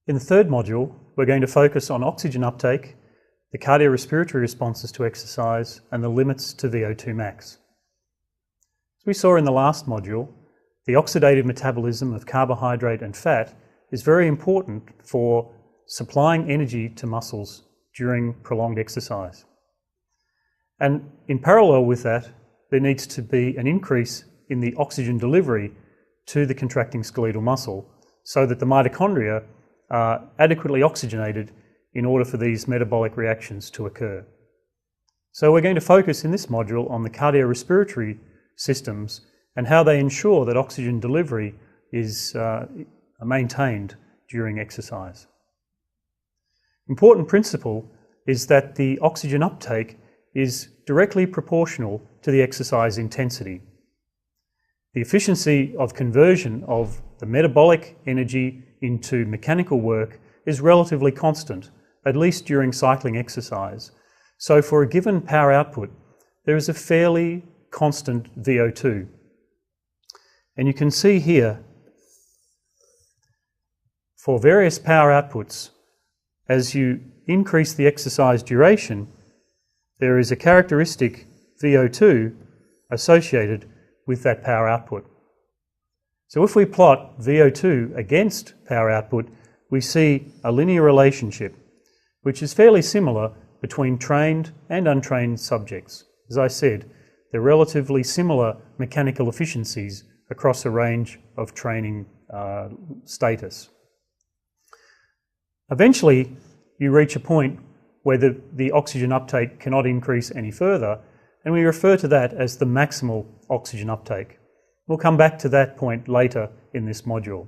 In the third module, we're going to focus on oxygen uptake, the cardiorespiratory responses to exercise, and the limits to VO2 max. As we saw in the last module, the oxidative metabolism of carbohydrate and fat is very important for supplying energy to muscles during prolonged exercise. And in parallel with that, there needs to be an increase in the oxygen delivery to the contracting skeletal muscle so that the mitochondria are adequately oxygenated in order for these metabolic reactions to occur. So we're going to focus in this module on the cardiorespiratory systems and how they ensure that oxygen delivery is maintained during exercise. Important principle is that the oxygen uptake is directly proportional to the exercise intensity. The efficiency of conversion of the metabolic energy into mechanical work is relatively constant, at least during cycling exercise. So for a given power output, there is a fairly constant VO2. And you can see here, for various power outputs, as you increase the exercise duration, there is a characteristic VO2 associated with that power output. So if we plot VO2 against power output, we see a linear relationship, which is fairly similar between trained and untrained subjects. As I said, they're relatively similar mechanical efficiencies across a range of training status. Eventually, you reach a point where the oxygen uptake cannot increase any further, and we refer to that as the maximal oxygen uptake. We'll come back to that point later in this module.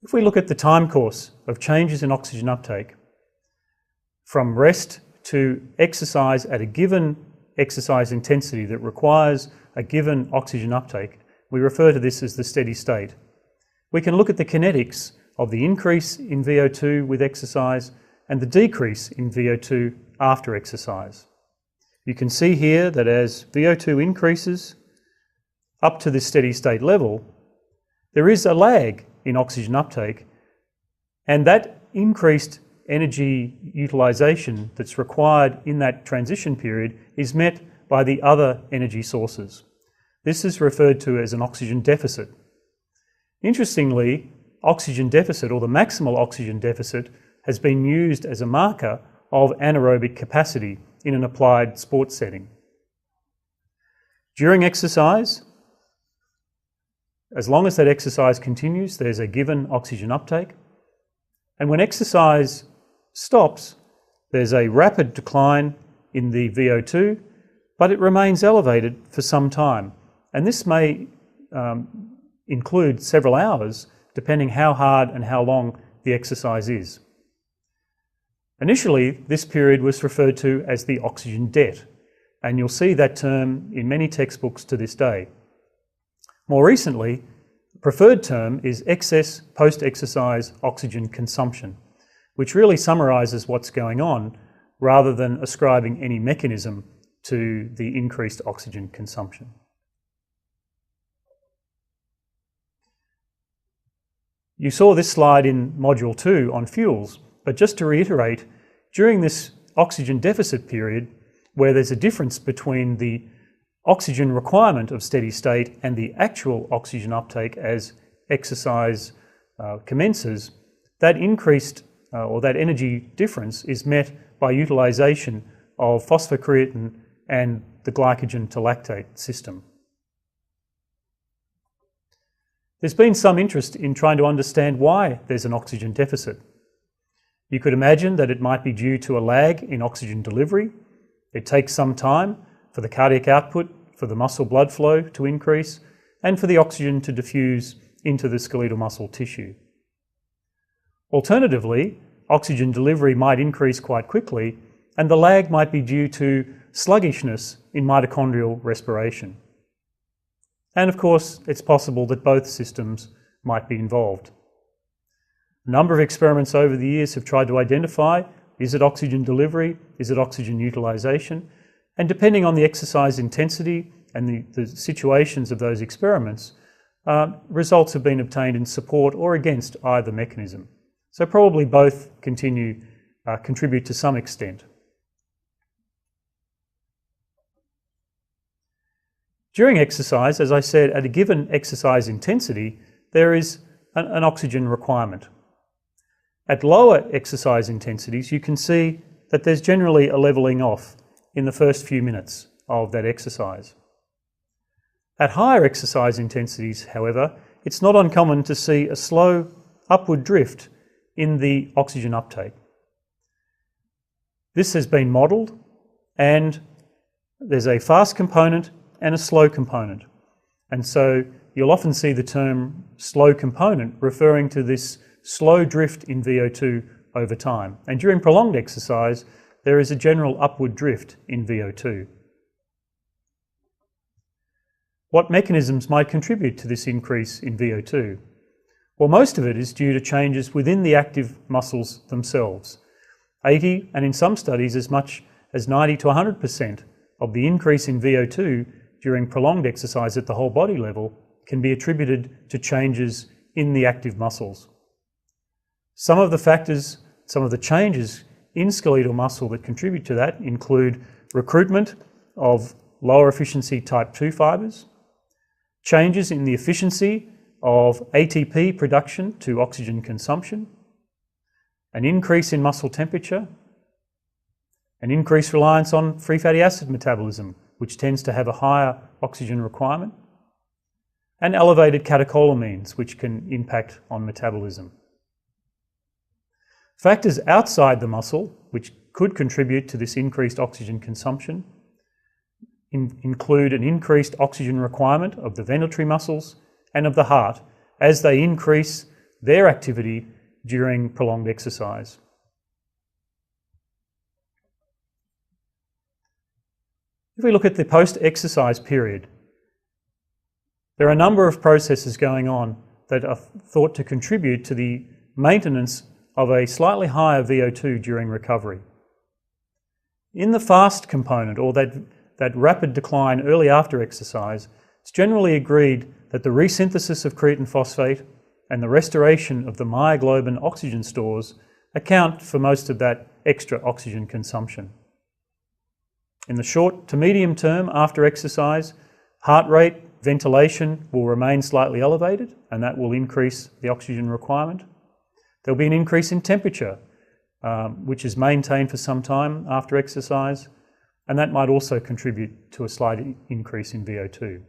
If we look at the time course of changes in oxygen uptake, from rest to exercise at a given exercise intensity that requires a given oxygen uptake, we refer to this as the steady state. We can look at the kinetics of the increase in VO2 with exercise and the decrease in VO2 after exercise. You can see here that as VO2 increases up to this steady state level, there is a lag in oxygen uptake, and that increased energy utilization that's required in that transition period is met by the other energy sources. This is referred to as an oxygen deficit. Interestingly, oxygen deficit, or the maximal oxygen deficit, has been used as a marker of anaerobic capacity in an applied sports setting. During exercise, as long as that exercise continues, there's a given oxygen uptake. And when exercise stops, there's a rapid decline in the VO2, but it remains elevated for some time. And this may include several hours, depending how hard and how long the exercise is. Initially, this period was referred to as the oxygen debt, and you'll see that term in many textbooks to this day. More recently, the preferred term is excess post-exercise oxygen consumption, which really summarizes what's going on rather than ascribing any mechanism to the increased oxygen consumption. You saw this slide in Module 2 on fuels, but just to reiterate, during this oxygen deficit period, where there's a difference between the oxygen requirement of steady state and the actual oxygen uptake as exercise commences, that increased or that energy difference is met by utilization of phosphocreatine and the glycogen to lactate system. There's been some interest in trying to understand why there's an oxygen deficit. You could imagine that it might be due to a lag in oxygen delivery. It takes some time for the cardiac output, for the muscle blood flow to increase, and for the oxygen to diffuse into the skeletal muscle tissue. Alternatively, oxygen delivery might increase quite quickly, and the lag might be due to sluggishness in mitochondrial respiration. And of course, it's possible that both systems might be involved. A number of experiments over the years have tried to identify, is it oxygen delivery, is it oxygen utilization? And depending on the exercise intensity and the situations of those experiments, results have been obtained in support or against either mechanism. So probably both contribute to some extent. During exercise, as I said, at a given exercise intensity, there is an oxygen requirement. At lower exercise intensities, you can see that there's generally a levelling off in the first few minutes of that exercise. At higher exercise intensities, however, it's not uncommon to see a slow upward drift in the oxygen uptake. This has been modelled, and there's a fast component and a slow component. And so you'll often see the term slow component referring to this slow drift in VO2 over time. And during prolonged exercise, there is a general upward drift in VO2. What mechanisms might contribute to this increase in VO2? Well, most of it is due to changes within the active muscles themselves. 80, and in some studies as much as 90 to 100% of the increase in VO2 during prolonged exercise at the whole body level can be attributed to changes in the active muscles. Some of the changes in skeletal muscle that contribute to that include recruitment of lower efficiency type 2 fibres, changes in the efficiency of ATP production to oxygen consumption, an increase in muscle temperature, an increased reliance on free fatty acid metabolism, which tends to have a higher oxygen requirement, and elevated catecholamines, which can impact on metabolism. Factors outside the muscle, which could contribute to this increased oxygen consumption, include an increased oxygen requirement of the ventilatory muscles and of the heart as they increase their activity during prolonged exercise. If we look at the post-exercise period, there are a number of processes going on that are thought to contribute to the maintenance of a slightly higher VO2 during recovery. In the fast component, or that rapid decline early after exercise, it's generally agreed that the resynthesis of creatine phosphate and the restoration of the myoglobin oxygen stores account for most of that extra oxygen consumption. In the short to medium term after exercise, heart rate, ventilation will remain slightly elevated, and that will increase the oxygen requirement. There'll be an increase in temperature, which is maintained for some time after exercise, and that might also contribute to a slight increase in VO2.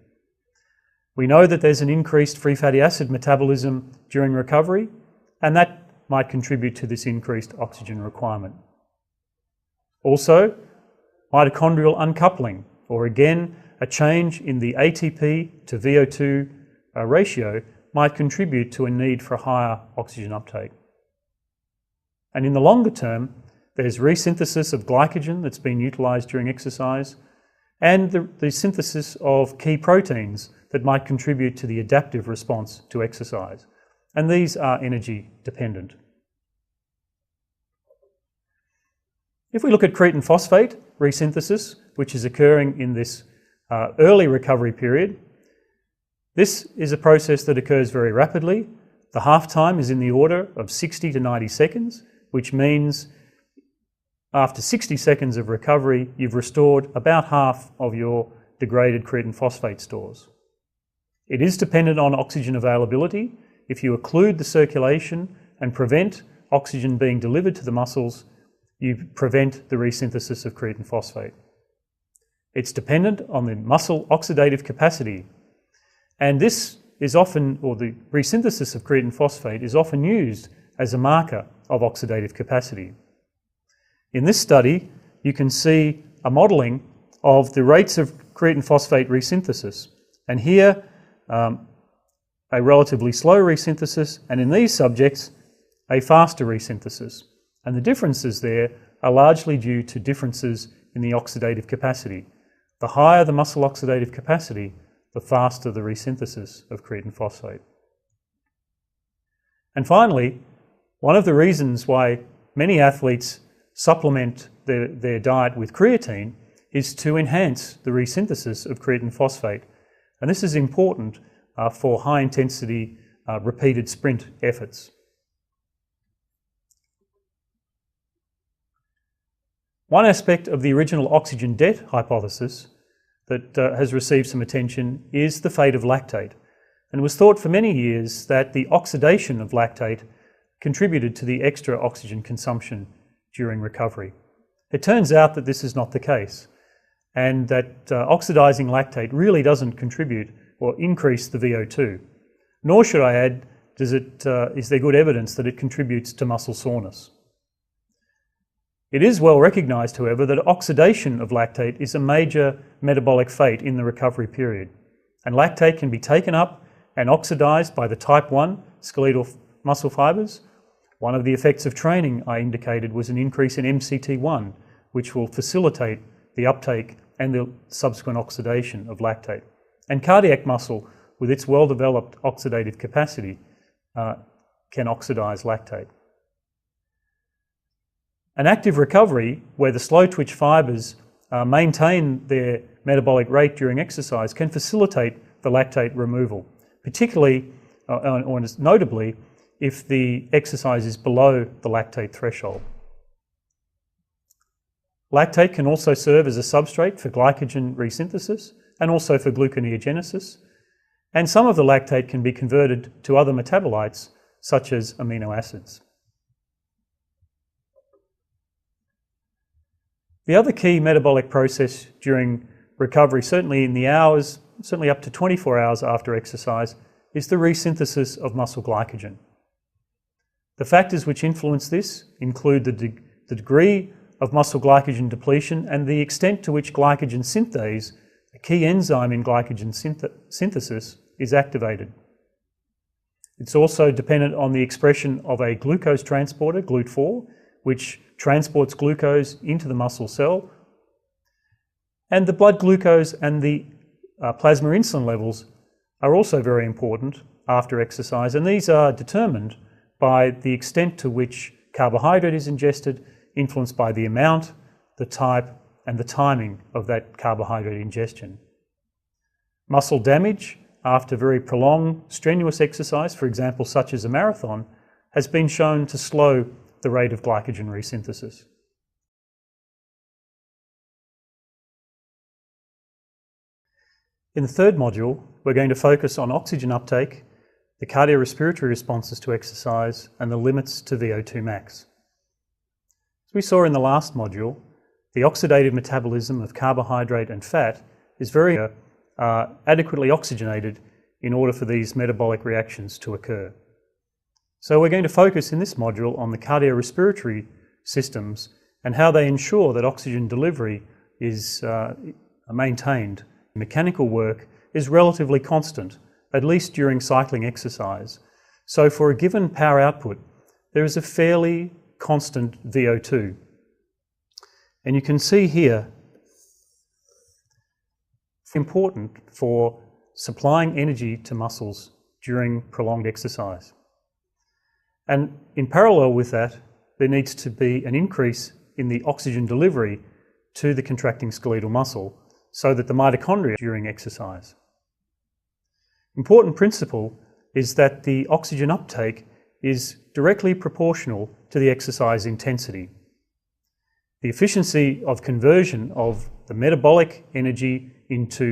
We know that there's an increased free fatty acid metabolism during recovery, and that might contribute to this increased oxygen requirement. Also, mitochondrial uncoupling, or again, a change in the ATP to VO2 ratio might contribute to a need for higher oxygen uptake. And in the longer term, there's resynthesis of glycogen that's been utilised during exercise, and the synthesis of key proteins that might contribute to the adaptive response to exercise. And these are energy dependent. If we look at creatine phosphate resynthesis, which is occurring in this early recovery period, this is a process that occurs very rapidly. The half time is in the order of 60 to 90 seconds, which means after 60 seconds of recovery, you've restored about half of your degraded creatine phosphate stores. It is dependent on oxygen availability. If you occlude the circulation and prevent oxygen being delivered to the muscles, you prevent the resynthesis of creatine phosphate. It's dependent on the muscle oxidative capacity. And this is often, or the resynthesis of creatine phosphate is often used as a marker of oxidative capacity. In this study, you can see a modelling of the rates of creatine phosphate resynthesis. And here, a relatively slow resynthesis, and in these subjects, a faster resynthesis. And the differences there are largely due to differences in the oxidative capacity. The higher the muscle oxidative capacity, the faster the resynthesis of creatine phosphate. And finally, one of the reasons why many athletes supplement their diet with creatine is to enhance the resynthesis of creatine phosphate. And this is important for high-intensity repeated sprint efforts. One aspect of the original oxygen debt hypothesis that has received some attention is the fate of lactate, and it was thought for many years that the oxidation of lactate contributed to the extra oxygen consumption during recovery. It turns out that this is not the case, and that oxidizing lactate really doesn't contribute or increase the VO2, nor should I add, is there good evidence that it contributes to muscle soreness. It is well recognised, however, that oxidation of lactate is a major metabolic fate in the recovery period, and lactate can be taken up and oxidised by the type 1 skeletal muscle fibres. One of the effects of training I indicated was an increase in MCT1, which will facilitate the uptake and the subsequent oxidation of lactate. And cardiac muscle, with its well-developed oxidative capacity, can oxidise lactate. An active recovery, where the slow-twitch fibres maintain their metabolic rate during exercise, can facilitate the lactate removal, particularly, or notably, if the exercise is below the lactate threshold. Lactate can also serve as a substrate for glycogen resynthesis and also for gluconeogenesis, and some of the lactate can be converted to other metabolites, such as amino acids. The other key metabolic process during recovery, certainly in the hours, certainly up to 24 hours after exercise, is the resynthesis of muscle glycogen. The factors which influence this include the degree of muscle glycogen depletion and the extent to which glycogen synthase, a key enzyme in glycogen synthesis, is activated. It's also dependent on the expression of a glucose transporter, GLUT4, which transports glucose into the muscle cell. And the blood glucose and the plasma insulin levels are also very important after exercise, and these are determined by the extent to which carbohydrate is ingested, influenced by the amount, the type, and the timing of that carbohydrate ingestion. Muscle damage after very prolonged strenuous exercise, for example, such as a marathon, has been shown to slow the rate of glycogen resynthesis. In the third module, we're going to focus on oxygen uptake, the cardiorespiratory responses to exercise, and the limits to VO2 max. As we saw in the last module, the oxidative metabolism of carbohydrate and fat is very adequately oxygenated in order for these metabolic reactions to occur. So we're going to focus in this module on the cardiorespiratory systems and how they ensure that oxygen delivery is maintained. Mechanical work is relatively constant, at least during cycling exercise. So for a given power output, there is a fairly constant VO2. And you can see here, it's important for supplying energy to muscles during prolonged exercise. And in parallel with that, there needs to be an increase in the oxygen delivery to the contracting skeletal muscle so that the mitochondria during exercise. Important principle is that the oxygen uptake is directly proportional to the exercise intensity. The efficiency of conversion of the metabolic energy into